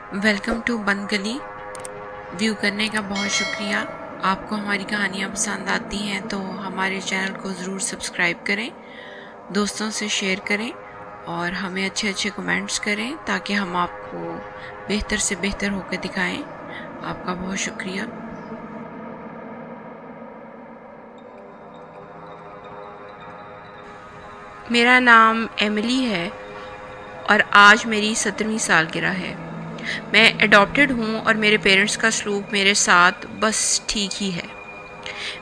Welcome to बंद गली। View करने का बहुत शुक्रिया। आपको हमारी कहानियाँ पसंद आती हैं तो हमारे चैनल को ज़रूर सब्सक्राइब करें, दोस्तों से शेयर करें और हमें अच्छे अच्छे कमेंट्स करें ताकि हम आपको बेहतर से बेहतर होकर दिखाएं। आपका बहुत शुक्रिया। मेरा नाम एमिली है और आज मेरी 17वीं सालगिरह है। मैं अडॉप्टेड हूँ और मेरे पेरेंट्स का सलूक मेरे साथ बस ठीक ही है।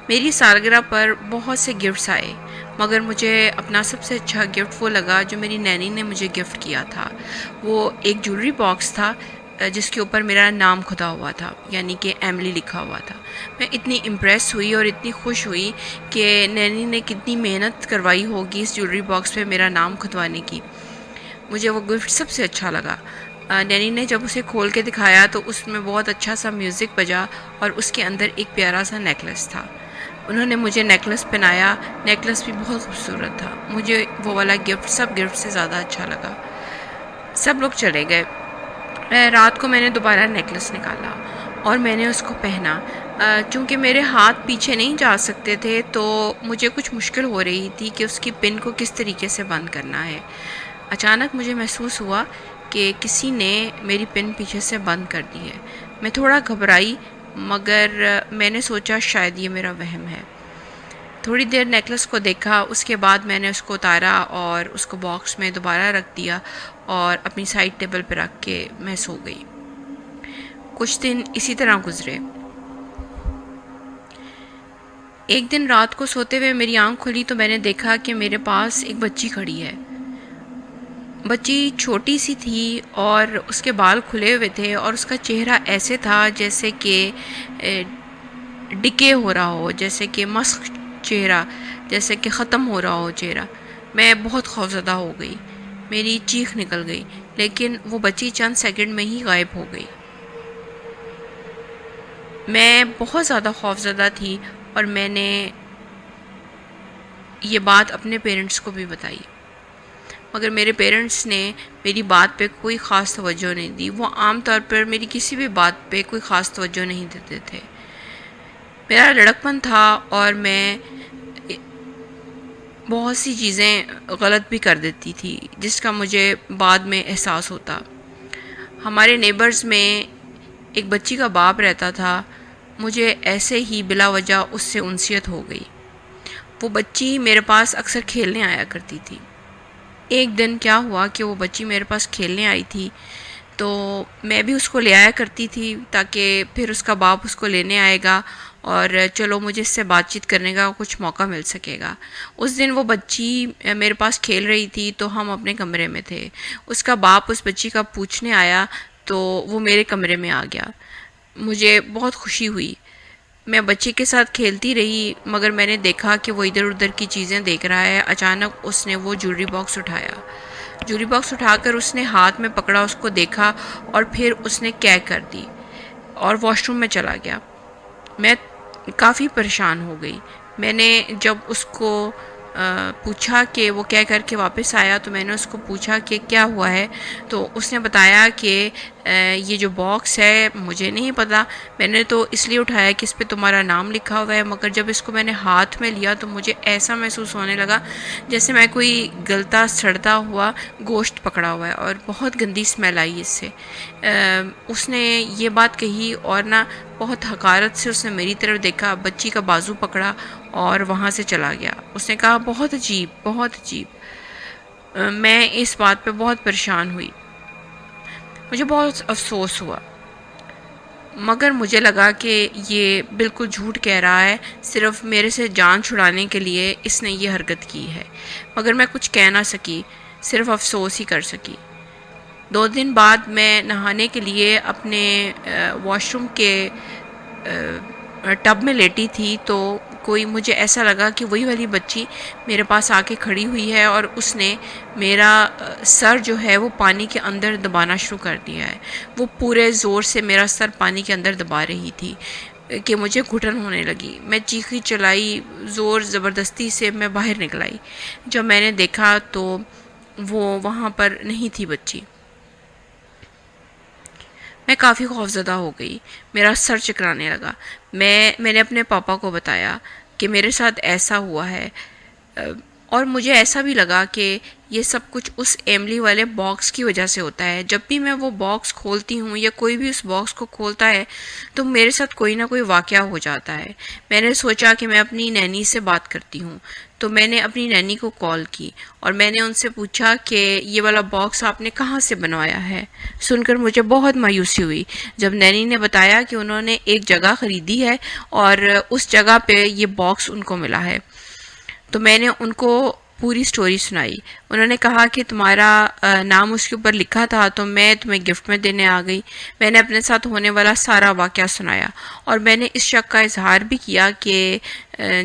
मेरी सालगिरह पर बहुत से गिफ्ट्स आए, मगर मुझे अपना सबसे अच्छा गिफ्ट वो लगा जो मेरी नैनी ने मुझे गिफ्ट किया था। वो एक ज्वेलरी बॉक्स था जिसके ऊपर मेरा नाम खुदा हुआ था, यानी कि एमिली लिखा हुआ था। मैं इतनी इम्प्रेस हुई और इतनी खुश हुई कि नैनी ने कितनी मेहनत करवाई होगी इस ज्वेलरी बॉक्स पे मेरा नाम खुदवाने की। मुझे वो गिफ्ट सबसे अच्छा लगा। नैनी ने जब उसे खोल के दिखाया तो उसमें बहुत अच्छा सा म्यूज़िक बजा और उसके अंदर एक प्यारा सा नेकलेस था। उन्होंने मुझे नेकलेस पहनाया। नेकलेस भी बहुत खूबसूरत था। मुझे वो वाला गिफ्ट सब गिफ्ट से ज़्यादा अच्छा लगा। सब लोग चले गए। रात को मैंने दोबारा नेकलेस निकाला और मैंने उसको पहना। चूँकि मेरे हाथ पीछे नहीं जा सकते थे तो मुझे कुछ मुश्किल हो रही थी कि उसकी पिन को किस तरीके से बंद करना है। अचानक मुझे महसूस हुआ कि किसी ने मेरी पिन पीछे से बंद कर दी है। मैं थोड़ा घबराई, मगर मैंने सोचा शायद ये मेरा वहम है। थोड़ी देर नेकलेस को देखा, उसके बाद मैंने उसको उतारा और उसको बॉक्स में दोबारा रख दिया और अपनी साइड टेबल पर रख के मैं सो गई। कुछ दिन इसी तरह गुजरे। एक दिन रात को सोते हुए मेरी आंख खुली तो मैंने देखा कि मेरे पास एक बच्ची खड़ी है। बच्ची छोटी सी थी और उसके बाल खुले हुए थे और उसका चेहरा ऐसे था जैसे कि डिके हो रहा हो, जैसे कि मस्क चेहरा, जैसे कि ख़त्म हो रहा हो चेहरा। मैं बहुत खौफज़दा हो गई। मेरी चीख निकल गई, लेकिन वो बच्ची चंद सेकंड में ही गायब हो गई। मैं बहुत ज़्यादा खौफज़दा थी और मैंने ये बात अपने पेरेंट्स को भी बताई, मगर मेरे पेरेंट्स ने मेरी बात पे कोई ख़ास तवज्जो नहीं दी। वो आम तौर पर मेरी किसी भी बात पे कोई ख़ास तवज्जो नहीं देते थे। मेरा लड़कपन था और मैं बहुत सी चीज़ें गलत भी कर देती थी जिसका मुझे बाद में एहसास होता। हमारे नेबर्स में एक बच्ची का बाप रहता था। मुझे ऐसे ही बिला वजह उससे उनसियत हो गई। वो बच्ची मेरे पास अक्सर खेलने आया करती थी। एक दिन क्या हुआ कि वो बच्ची मेरे पास खेलने आई थी तो मैं भी उसको ले आया करती थी ताकि फिर उसका बाप उसको लेने आएगा और चलो मुझे इससे बातचीत करने का कुछ मौका मिल सकेगा। उस दिन वो बच्ची मेरे पास खेल रही थी तो हम अपने कमरे में थे। उसका बाप उस बच्ची का पूछने आया तो वो मेरे कमरे में आ गया। मुझे बहुत खुशी हुई। मैं बच्चे के साथ खेलती रही, मगर मैंने देखा कि वो इधर उधर की चीज़ें देख रहा है। अचानक उसने वो ज्वेलरी बॉक्स उठाया। ज्वेलरी बॉक्स उठाकर उसने हाथ में पकड़ा, उसको देखा और फिर उसने कैग कर दी और वॉशरूम में चला गया। मैं काफ़ी परेशान हो गई। मैंने जब उसको पूछा कि वो क्या करके वापस आया तो मैंने उसको पूछा कि क्या हुआ है, तो उसने बताया कि ये जो बॉक्स है मुझे नहीं पता, मैंने तो इसलिए उठाया कि इस पे तुम्हारा नाम लिखा हुआ है, मगर जब इसको मैंने हाथ में लिया तो मुझे ऐसा महसूस होने लगा जैसे मैं कोई गलता सड़ता हुआ गोश्त पकड़ा हुआ है और बहुत गंदी स्मेल आई इससे। उसने ये बात कही और ना बहुत हकारत से उसने मेरी तरफ देखा, बच्ची का बाजू पकड़ा और वहाँ से चला गया। उसने कहा बहुत अजीब, बहुत अजीब। मैं इस बात पे बहुत परेशान हुई। मुझे बहुत अफसोस हुआ, मगर मुझे लगा कि ये बिल्कुल झूठ कह रहा है, सिर्फ मेरे से जान छुड़ाने के लिए इसने ये हरकत की है। मगर मैं कुछ कह ना सकी, सिर्फ अफसोस ही कर सकी। 2 दिन बाद मैं नहाने के लिए अपने वॉशरूम के टब में लेटी थी तो कोई मुझे ऐसा लगा कि वही वाली बच्ची मेरे पास आके खड़ी हुई है और उसने मेरा सर जो है वो पानी के अंदर दबाना शुरू कर दिया है। वो पूरे ज़ोर से मेरा सर पानी के अंदर दबा रही थी कि मुझे घुटन होने लगी। मैं चीखी चलाई, ज़ोर ज़बरदस्ती से मैं बाहर निकल आई। जब मैंने देखा तो वो वहाँ पर नहीं थी बच्ची। میں کافی خوفزدہ ہو گئی، میرا سر چکرانے لگا۔ میں نے اپنے پاپا کو بتایا کہ میرے ساتھ ایسا ہوا ہے، اور مجھے ایسا بھی لگا کہ یہ سب کچھ اس ایملی والے باکس کی وجہ سے ہوتا ہے۔ جب بھی میں وہ باکس کھولتی ہوں یا کوئی بھی اس باکس کو کھولتا ہے تو میرے ساتھ کوئی نہ کوئی واقعہ ہو جاتا ہے۔ میں نے سوچا کہ میں اپنی نینی سے بات کرتی ہوں، تو میں نے اپنی نینی کو کال کی اور میں نے ان سے پوچھا کہ یہ والا باکس آپ نے کہاں سے بنوایا ہے۔ سن کر مجھے بہت مایوسی ہوئی جب نینی نے بتایا کہ انہوں نے ایک جگہ خریدی ہے اور اس جگہ پہ یہ باکس ان کو ملا ہے۔ تو میں نے ان کو پوری سٹوری سنائی۔ انہوں نے کہا کہ تمہارا نام اس کے اوپر لکھا تھا تو میں تمہیں گفٹ میں دینے آ گئی۔ میں نے اپنے ساتھ ہونے والا سارا واقعہ سنایا اور میں نے اس شک کا اظہار بھی کیا کہ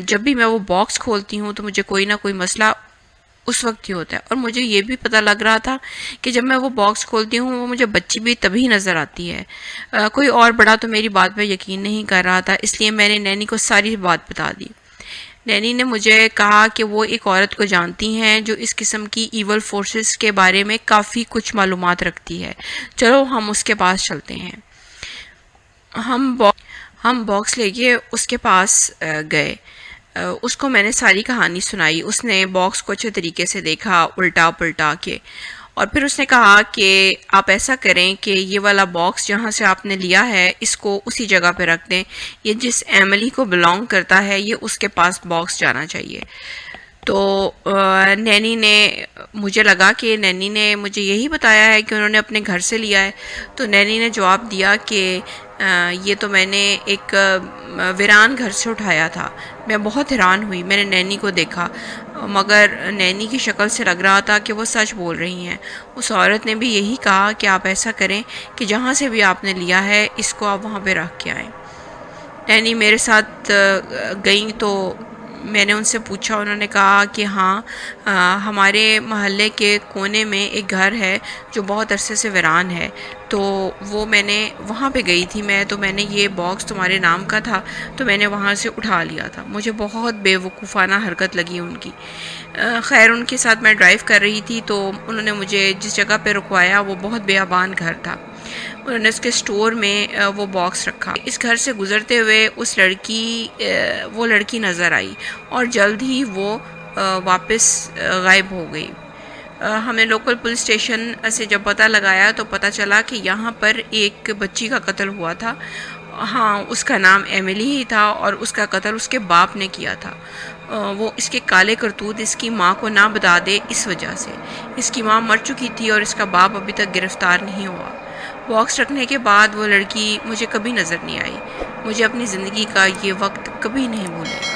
جب بھی میں وہ باکس کھولتی ہوں تو مجھے کوئی نہ کوئی مسئلہ اس وقت ہی ہوتا ہے، اور مجھے یہ بھی پتہ لگ رہا تھا کہ جب میں وہ باکس کھولتی ہوں وہ مجھے بچی بھی تبھی نظر آتی ہے۔ کوئی اور بڑا تو میری بات پہ یقین نہیں کر رہا تھا، اس لیے میں نے نینی کو ساری بات بتا دی۔ نینی نے مجھے کہا کہ وہ ایک عورت کو جانتی ہیں جو اس قسم کی ایول فورسز کے بارے میں کافی کچھ معلومات رکھتی ہے، چلو ہم اس کے پاس چلتے ہیں۔ ہم باکس لے کے اس کے پاس گئے۔ اس کو میں نے ساری کہانی سنائی۔ اس نے باکس کو اچھے طریقے سے دیکھا، الٹا پلٹا کے، اور پھر اس نے کہا کہ آپ ایسا کریں کہ یہ والا باکس جہاں سے آپ نے لیا ہے اس کو اسی جگہ پہ رکھ دیں، یہ جس ایملی کو بلانگ کرتا ہے یہ اس کے پاس باکس جانا چاہیے۔ تو نینی نے، مجھے لگا کہ نینی نے مجھے یہی بتایا ہے کہ انہوں نے اپنے گھر سے لیا ہے، تو نینی نے جواب دیا کہ یہ تو میں نے ایک ویران گھر سے اٹھایا تھا۔ میں بہت حیران ہوئی، میں نے نینی کو دیکھا مگر نینی کی شکل سے لگ رہا تھا کہ وہ سچ بول رہی ہیں۔ اس عورت نے بھی یہی کہا کہ آپ ایسا کریں کہ جہاں سے بھی آپ نے لیا ہے اس کو آپ وہاں پہ رکھ کے آئیں۔ نینی میرے ساتھ گئیں تو میں نے ان سے پوچھا، انہوں نے کہا کہ ہاں ہمارے محلے کے کونے میں ایک گھر ہے جو بہت عرصے سے ویران ہے، تو وہ میں نے وہاں پہ گئی تھی تو میں نے یہ باکس تمہارے نام کا تھا تو میں نے وہاں سے اٹھا لیا تھا۔ مجھے بہت بے وقوفانہ حرکت لگی ان کی۔ خیر ان کے ساتھ میں ڈرائیو کر رہی تھی تو انہوں نے مجھے جس جگہ پہ رکوایا وہ بہت بیابان گھر تھا۔ انہوں نے اس کے سٹور میں وہ باکس رکھا۔ اس گھر سے گزرتے ہوئے وہ لڑکی نظر آئی اور جلد ہی وہ واپس غائب ہو گئی۔ ہم نے لوکل پولیس اسٹیشن سے جب پتہ لگایا تو پتہ چلا کہ یہاں پر ایک بچی کا قتل ہوا تھا۔ ہاں اس کا نام ایملی ہی تھا اور اس کا قتل اس کے باپ نے کیا تھا۔ وہ اس کے کالے کرتوت اس کی ماں کو نہ بتا دے اس وجہ سے۔ اس کی ماں مر چکی تھی اور اس کا باپ ابھی تک گرفتار نہیں ہوا۔ باکس رکھنے کے بعد وہ لڑکی مجھے کبھی نظر نہیں آئی۔ مجھے اپنی زندگی کا یہ وقت کبھی نہیں بھولے۔